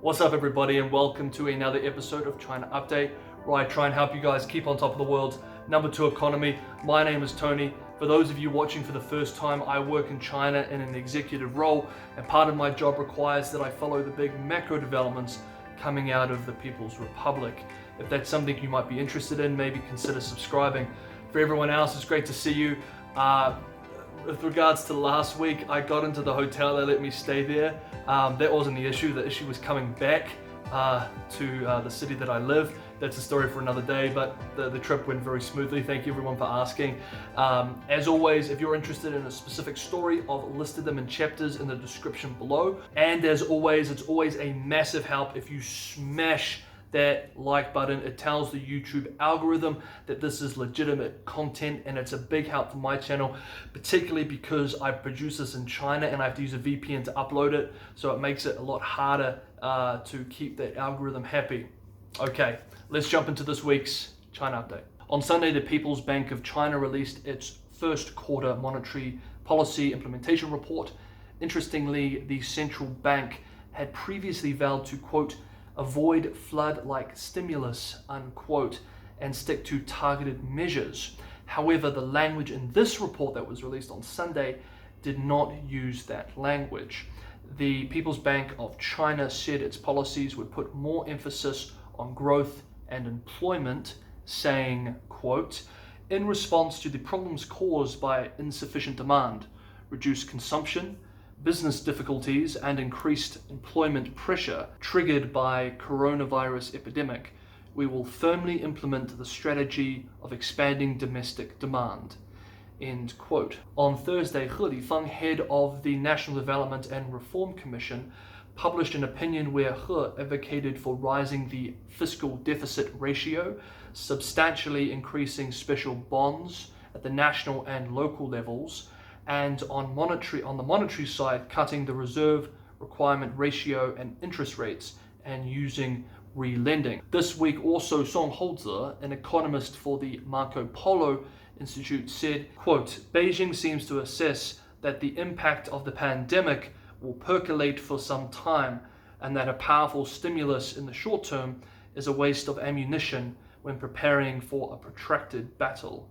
What's up everybody, and welcome to another episode of China Update, where I try and help you guys keep on top of the world's #2 economy. My name is Tony. For those of you watching for the first time, I work in China in an executive role, and part of my job requires that I follow the big macro developments coming out of the People's Republic. If that's something you might be interested in, maybe consider subscribing. For everyone else, it's great to see you. With regards to last week, I got into the hotel, they let me stay there. That wasn't the issue. The issue was coming back to the city that I live. That's a story for another day, but the trip went very smoothly. Thank you everyone for asking. As always, if you're interested in a specific story, I've listed them in chapters in the description below. And as always, it's always a massive help if you smash that like button. It tells the YouTube algorithm that this is legitimate content, and it's a big help for my channel, particularly because I produce this in China and I have to use a VPN to upload it, so it makes it a lot harder to keep that algorithm happy. Okay, let's jump into this week's China update. On Sunday, the People's Bank of China released its first quarter monetary policy implementation report. Interestingly, the central bank had previously vowed to, quote, avoid flood-like stimulus, unquote, and stick to targeted measures. However, the language in this report that was released on Sunday did not use that language. The People's Bank of China said its policies would put more emphasis on growth and employment, saying, quote, in response to the problems caused by insufficient demand, reduced consumption, business difficulties, and increased employment pressure triggered by coronavirus epidemic, we will firmly implement the strategy of expanding domestic demand, end quote. On Thursday, He Lifang, head of the National Development and Reform Commission, published an opinion where He advocated for rising the fiscal deficit ratio, substantially increasing special bonds at the national and local levels, and on the monetary side, cutting the reserve requirement ratio and interest rates and using re-lending. This week also, Song Hozi, an economist for the Marco Polo Institute, said, quote, Beijing seems to assess that the impact of the pandemic will percolate for some time, and that a powerful stimulus in the short term is a waste of ammunition when preparing for a protracted battle,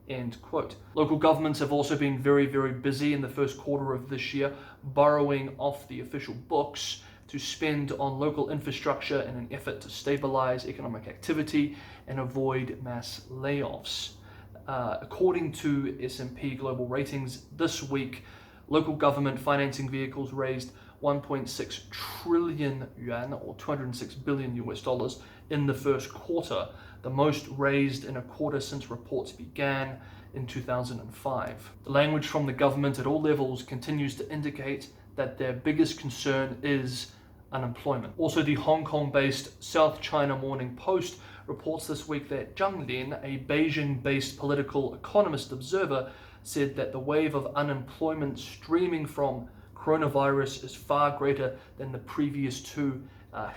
end quote. Local governments have also been very, very busy in the first quarter of this year, borrowing off the official books to spend on local infrastructure in an effort to stabilize economic activity and avoid mass layoffs. According to S&P Global Ratings, this week, local government financing vehicles raised 1.6 trillion yuan, or $206 billion US, in the first quarter, the most raised in a quarter since reports began in 2005. The language from the government at all levels continues to indicate that their biggest concern is unemployment. Also, the Hong Kong-based South China Morning Post reports this week that Zhang Lin, a Beijing-based political economist observer, said that the wave of unemployment streaming from coronavirus is far greater than the previous two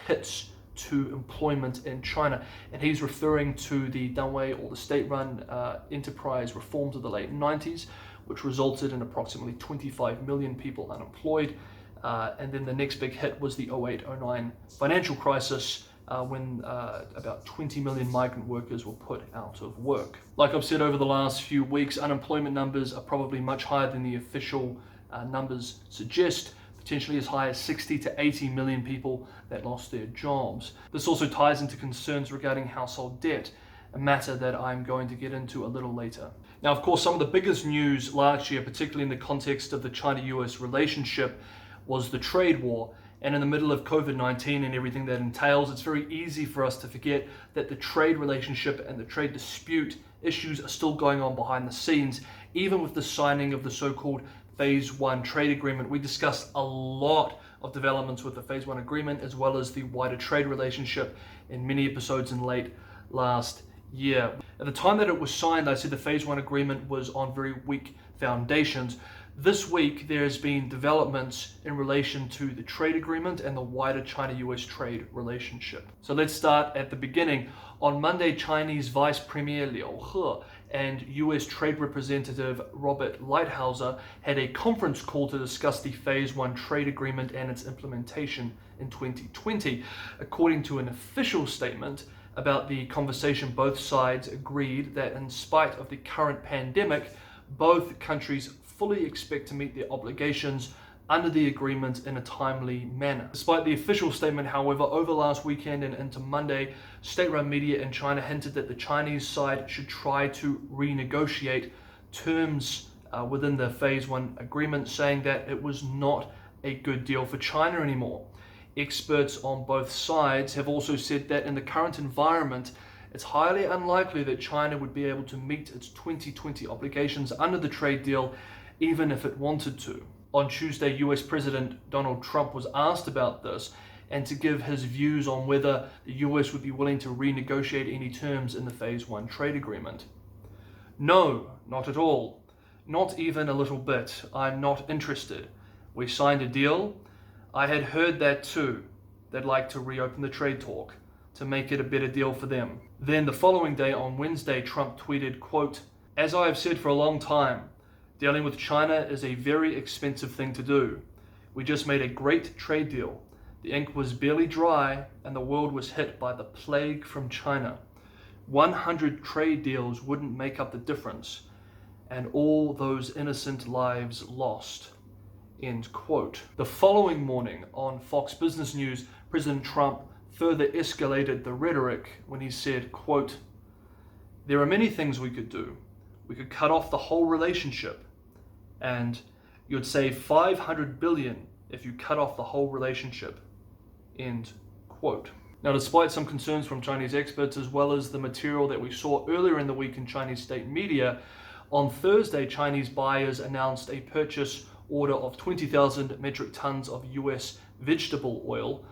hits to employment in China. And he's referring to the Danwei, or the state-run enterprise reforms of the late 90s, which resulted in approximately 25 million people unemployed. And then the next big hit was the 08-09 financial crisis, when about 20 million migrant workers were put out of work. Like I've said over the last few weeks, unemployment numbers are probably much higher than the official numbers suggest, potentially as high as 60 to 80 million people that lost their jobs. This also ties into concerns regarding household debt, a matter that I'm going to get into a little later. Now, of course, some of the biggest news last year, particularly in the context of the China-US relationship, was the trade war. And in the middle of COVID-19 and everything that entails, it's very easy for us to forget that the trade relationship and the trade dispute issues are still going on behind the scenes, even with the signing of the so-called Phase 1 trade agreement. We discussed a lot of developments with the Phase 1 agreement, as well as the wider trade relationship, in many episodes in late last year. At the time that it was signed, I said the Phase 1 agreement was on very weak foundations. This week, there has been developments in relation to the trade agreement and the wider China-US trade relationship. So let's start at the beginning. On Monday, Chinese Vice Premier Liu He and US Trade Representative Robert Lighthizer had a conference call to discuss the Phase 1 trade agreement and its implementation in 2020. According to an official statement about the conversation, both sides agreed that in spite of the current pandemic, both countries fully expect to meet their obligations under the agreement in a timely manner. Despite the official statement, however, over last weekend and into Monday, state-run media in China hinted that the Chinese side should try to renegotiate terms within the Phase 1 agreement, saying that it was not a good deal for China anymore. Experts on both sides have also said that in the current environment, it's highly unlikely that China would be able to meet its 2020 obligations under the trade deal, even if it wanted to. On Tuesday, US President Donald Trump was asked about this and to give his views on whether the US would be willing to renegotiate any terms in the Phase 1 trade agreement. No, not at all. Not even a little bit. I'm not interested. We signed a deal. I had heard that too. They'd like to reopen the trade talk to make it a better deal for them. Then the following day, on Wednesday, Trump tweeted, quote, "As I have said for a long time, dealing with China is a very expensive thing to do. We just made a great trade deal. The ink was barely dry and the world was hit by the plague from China. 100 trade deals wouldn't make up the difference, and all those innocent lives lost." End quote. The following morning on Fox Business News, President Trump further escalated the rhetoric when he said, quote, "There are many things we could do. We could cut off the whole relationship, and you'd save $500 billion if you cut off the whole relationship." End quote. Now, despite some concerns from Chinese experts, as well as the material that we saw earlier in the week in Chinese state media, on Thursday, Chinese buyers announced a purchase order of 20,000 metric tons of US vegetable oil,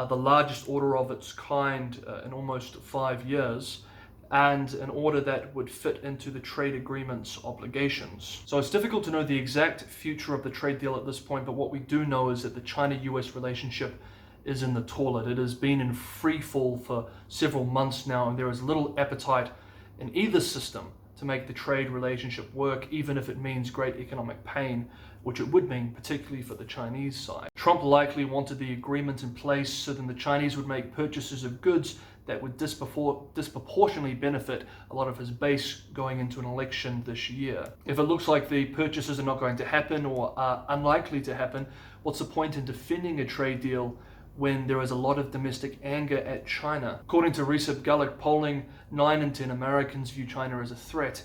the largest order of its kind in almost 5 years, and an order that would fit into the trade agreement's obligations. So it's difficult to know the exact future of the trade deal at this point, but what we do know is that the China-US relationship is in the toilet. It has been in free fall for several months now, and there is little appetite in either system to make the trade relationship work, even if it means great economic pain, which it would mean, particularly for the Chinese side. Trump likely wanted the agreement in place so then the Chinese would make purchases of goods that would disproportionately benefit a lot of his base going into an election this year. If it looks like the purchases are not going to happen or are unlikely to happen, what's the point in defending a trade deal when there is a lot of domestic anger at China? According to recent Gallup polling, 9 in 10 Americans view China as a threat,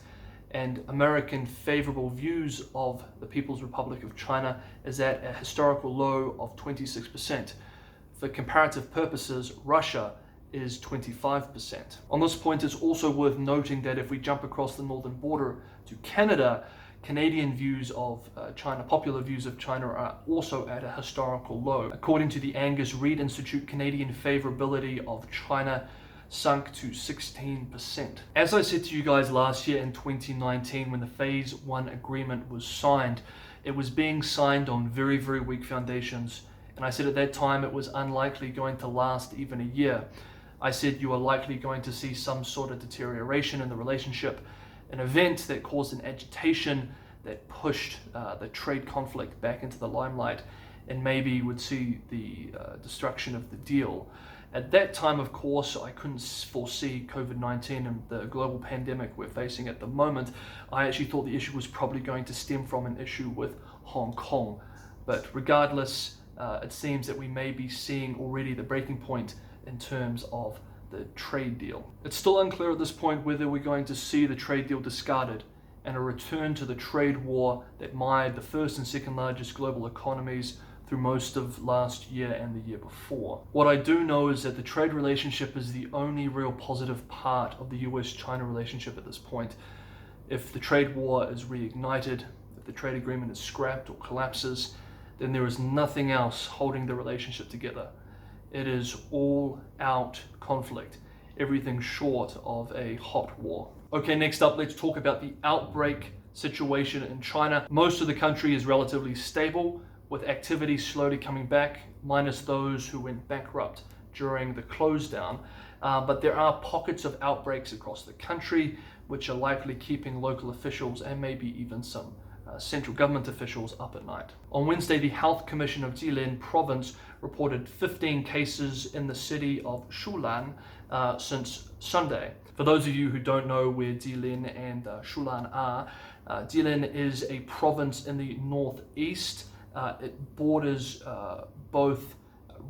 and American favorable views of the People's Republic of China is at a historical low of 26%. For comparative purposes, Russia is 25%. On this point, it's also worth noting that if we jump across the northern border to Canada, Canadian views of China, popular views of China, are also at a historical low. According to the Angus Reid Institute, Canadian favorability of China sunk to 16%. As I said to you guys last year in 2019, when the Phase 1 agreement was signed, it was being signed on very, very weak foundations. And I said at that time it was unlikely going to last even a year. I said you are likely going to see some sort of deterioration in the relationship, an event that caused an agitation that pushed the trade conflict back into the limelight, and maybe would see the destruction of the deal. At that time, of course, I couldn't foresee COVID-19 and the global pandemic we're facing at the moment. I actually thought the issue was probably going to stem from an issue with Hong Kong. But regardless, it seems that we may be seeing already the breaking point in terms of the trade deal. It's still unclear at this point whether we're going to see the trade deal discarded and a return to the trade war that mired the first and second largest global economies through most of last year and the year before. What I do know is that the trade relationship is the only real positive part of the US-China relationship at this point. If the trade war is reignited, if the trade agreement is scrapped or collapses, then there is nothing else holding the relationship together. It is all out conflict, everything short of a hot war. Okay, next up, let's talk about the outbreak situation in China. Most of the country is relatively stable, with activity slowly coming back, minus those who went bankrupt during the close down. But there are pockets of outbreaks across the country which are likely keeping local officials and maybe even some central government officials up at night. On Wednesday, the Health Commission of Jilin province reported 15 cases in the city of Shulan since Sunday. For those of you who don't know where Jilin and Shulan are, Jilin is a province in the northeast. It borders both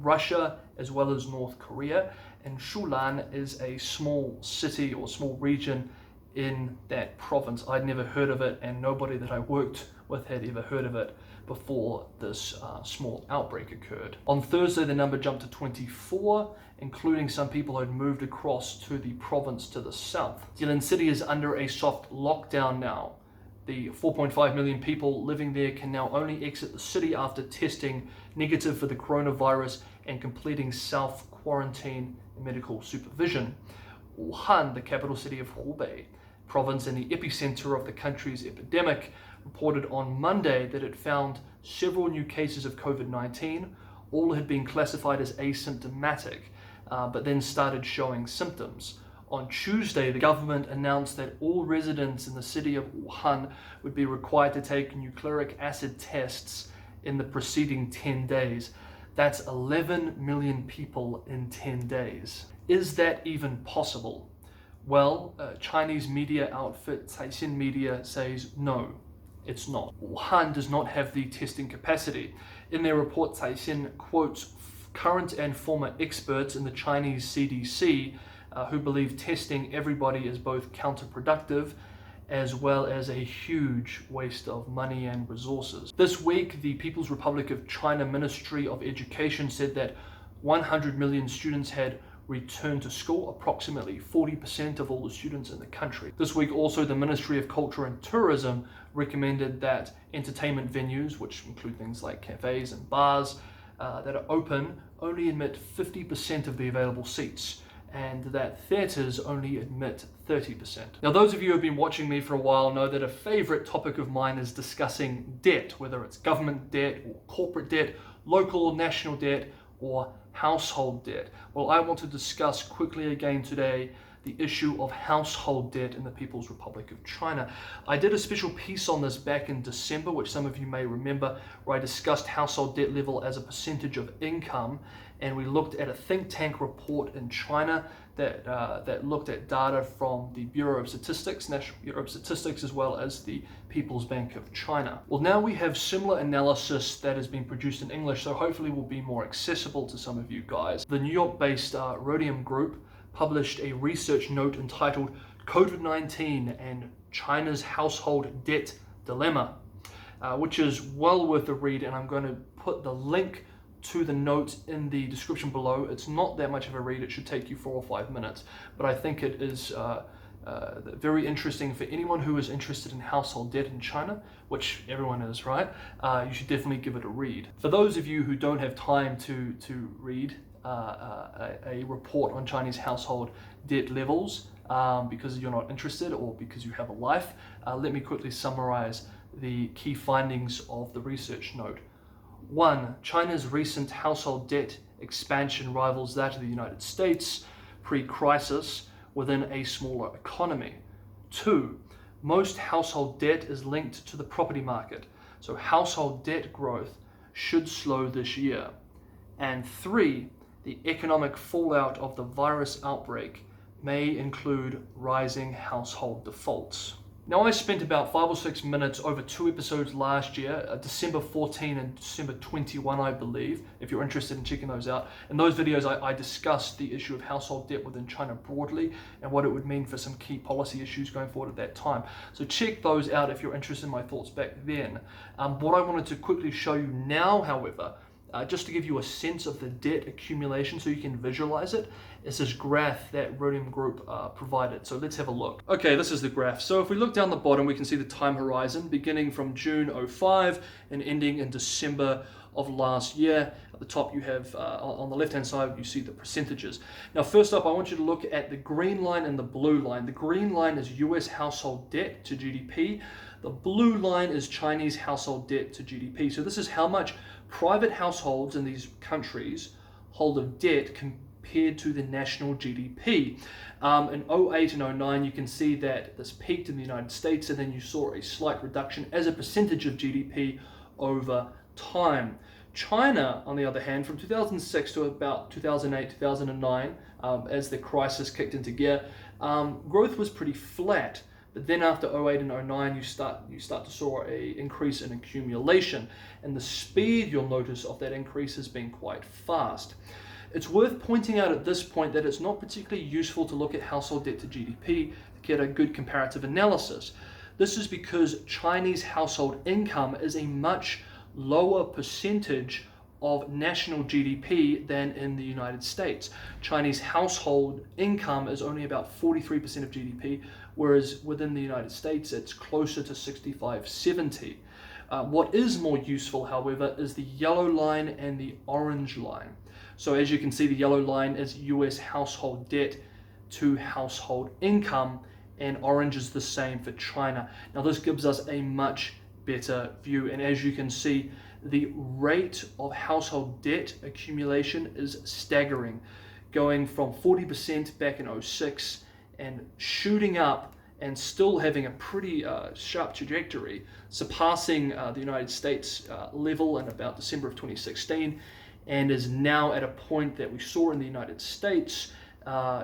Russia as well as North Korea, and Shulan is a small city or small region in that province. I'd never heard of it, and nobody that I worked with had ever heard of it before this small outbreak occurred. On Thursday, the number jumped to 24, including some people who had moved across to the province to the south. Jilin City is under a soft lockdown now. The 4.5 million people living there can now only exit the city after testing negative for the coronavirus and completing self-quarantine and medical supervision. Wuhan, the capital city of Hubei province and the epicenter of the country's epidemic, reported on Monday that it found several new cases of COVID-19. All had been classified as asymptomatic, but then started showing symptoms. On Tuesday, the government announced that all residents in the city of Wuhan would be required to take nucleic acid tests in the preceding 10 days. That's 11 million people in 10 days. Is that even possible? Well, Chinese media outfit Caixin Media says no, it's not. Wuhan does not have the testing capacity. In their report, Caixin quotes current and former experts in the Chinese CDC who believe testing everybody is both counterproductive as well as a huge waste of money and resources. This week, the People's Republic of China Ministry of Education said that 100 million students had returned to school, approximately 40% of all the students in the country. This week also, the Ministry of Culture and Tourism recommended that entertainment venues, which include things like cafes and bars that are open, only admit 50% of the available seats, and that theatres only admit 30%. Now, those of you who have been watching me for a while know that a favorite topic of mine is discussing debt, whether it's government debt or corporate debt, local or national debt, or household debt. Well, I want to discuss quickly again today the issue of household debt in the People's Republic of China. I did a special piece on this back in December, which some of you may remember, where I discussed household debt level as a percentage of income, and we looked at a think tank report in China that looked at data from the Bureau of Statistics, National Bureau of Statistics, as well as the People's Bank of China. Well, now we have similar analysis that has been produced in English, so hopefully will be more accessible to some of you guys. The New York-based Rhodium Group published a research note entitled COVID-19 and China's Household Debt Dilemma, which is well worth a read, and I'm going to put the link to the note in the description below. It's not that much of a read, it should take you 4 or 5 minutes, but I think it is very interesting for anyone who is interested in household debt in China, which everyone is, right? You should definitely give it a read. For those of you who don't have time to read a report on Chinese household debt levels because you're not interested or because you have a life, let me quickly summarize the key findings of the research note. 1. China's recent household debt expansion rivals that of the United States pre-crisis within a smaller economy. 2. Most household debt is linked to the property market, so household debt growth should slow this year. And 3. The economic fallout of the virus outbreak may include rising household defaults. Now, I spent about 5 or 6 minutes over 2 episodes last year, December 14 and December 21, I believe, if you're interested in checking those out. In those videos, I discussed the issue of household debt within China broadly and what it would mean for some key policy issues going forward at that time. So check those out if you're interested in my thoughts back then. What I wanted to quickly show you now, however, just to give you a sense of the debt accumulation so you can visualize it, is this graph that Rhodium Group provided. So let's have a look. Okay, this is the graph. So if we look down the bottom, we can see the time horizon beginning from June 05 and ending in December of last year. At the top you have, on the left-hand side, you see the percentages. Now, first up, I want you to look at the green line and the blue line. The green line is US household debt to GDP. The blue line is Chinese household debt to GDP. So this is how much private households in these countries household of debt compared to the national GDP. In 08 and 09, you can see that this peaked in the United States, and then you saw a slight reduction as a percentage of GDP over time. China, on the other hand, from 2006 to about 2008, 2009, as the crisis kicked into gear, growth was pretty flat. But then after 08 and 09, you start to saw an increase in accumulation. And the speed, you'll notice, of that increase has been quite fast. It's worth pointing out at this point that it's not particularly useful to look at household debt to GDP to get a good comparative analysis. This is because Chinese household income is a much lower percentage of national GDP than in the United States. Chinese household income is only about 43% of GDP, whereas within the United States it's closer to 65-70. What is more useful, however, is the yellow line and the orange line. So as you can see, the yellow line is US household debt to household income, and orange is the same for China. Now this gives us a much better view, and as you can see, the rate of household debt accumulation is staggering, going from 40% back in 06 and shooting up and still having a pretty sharp trajectory, surpassing the United States level in about December of 2016, and is now at a point that we saw in the United States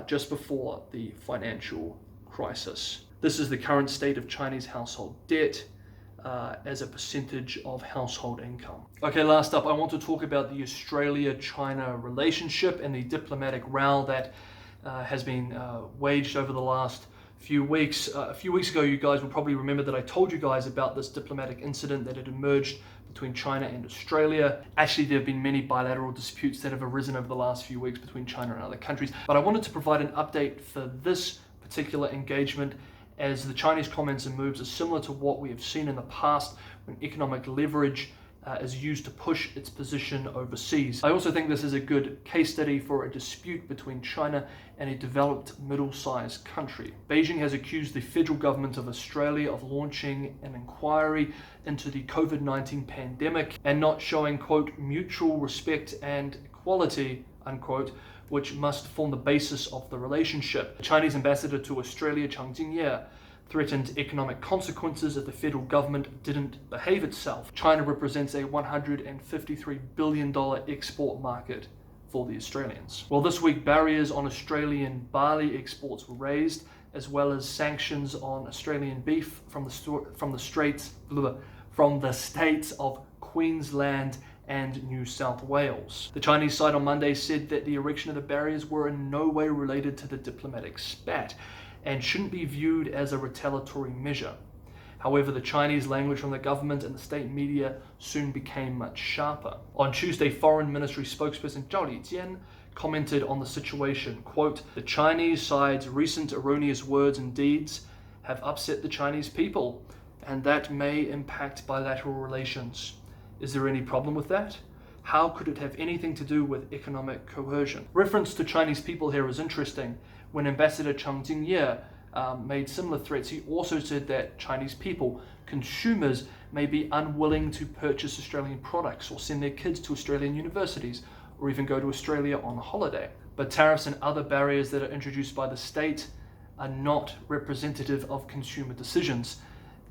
just before the financial crisis. This is the current state of Chinese household debt as a percentage of household income. Okay, last up, I want to talk about the Australia-China relationship and the diplomatic row that has been waged over the last few weeks. A few weeks ago, you guys will probably remember that I told you guys about this diplomatic incident that had emerged between China and Australia. Actually, there have been many bilateral disputes that have arisen over the last few weeks between China and other countries, but I wanted to provide an update for this particular engagement, as the Chinese comments and moves are similar to what we have seen in the past when economic leverage is used to push its position overseas. I also think this is a good case study for a dispute between China and a developed middle-sized country. Beijing has accused the federal government of Australia of launching an inquiry into the COVID-19 pandemic and not showing, quote, mutual respect and equality, unquote, which must form the basis of the relationship. The Chinese ambassador to Australia, Chang Jingye, threatened economic consequences if the federal government didn't behave itself. China represents a $153 billion export market for the Australians. Well, this week, barriers on Australian barley exports were raised, as well as sanctions on Australian beef from the states of Queensland and New South Wales. The Chinese side on Monday said that the erection of the barriers were in no way related to the diplomatic spat and shouldn't be viewed as a retaliatory measure. However, the Chinese language from the government and the state media soon became much sharper. On Tuesday, Foreign Ministry spokesperson Zhao Lijian commented on the situation, quote, "The Chinese side's recent erroneous words and deeds have upset the Chinese people, and that may impact bilateral relations. Is there any problem with that? How could it have anything to do with economic coercion?" Reference to Chinese people here is interesting. When Ambassador Chang Jingye made similar threats, he also said that Chinese people, consumers, may be unwilling to purchase Australian products or send their kids to Australian universities or even go to Australia on holiday. But tariffs and other barriers that are introduced by the state are not representative of consumer decisions.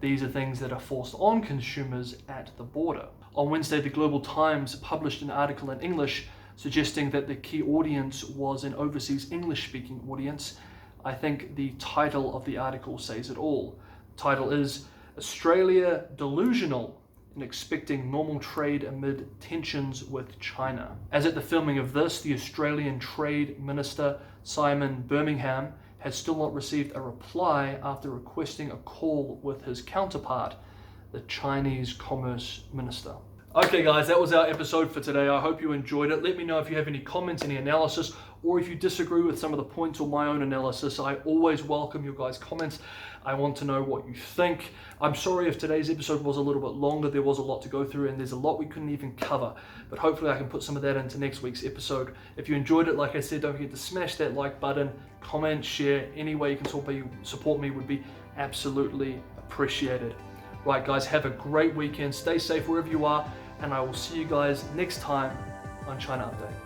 These are things that are forced on consumers at the border. On Wednesday, the Global Times published an article in English suggesting that the key audience was an overseas English-speaking audience. I think the title of the article says it all. The title is "Australia Delusional in Expecting Normal Trade Amid Tensions with China." As at the filming of this, the Australian Trade Minister, Simon Birmingham, has still not received a reply after requesting a call with his counterpart, the Chinese Commerce Minister. Okay guys, that was our episode for today. I hope you enjoyed it. Let me know if you have any comments, any analysis, or if you disagree with some of the points or my own analysis. I always welcome your guys' comments. I want to know what you think. I'm sorry if today's episode was a little bit longer. There was a lot to go through and there's a lot we couldn't even cover, but hopefully I can put some of that into next week's episode. If you enjoyed it, like I said, don't forget to smash that like button, comment, share. Any way you can support me would be absolutely appreciated. Right guys, have a great weekend. Stay safe wherever you are, and I will see you guys next time on China Update.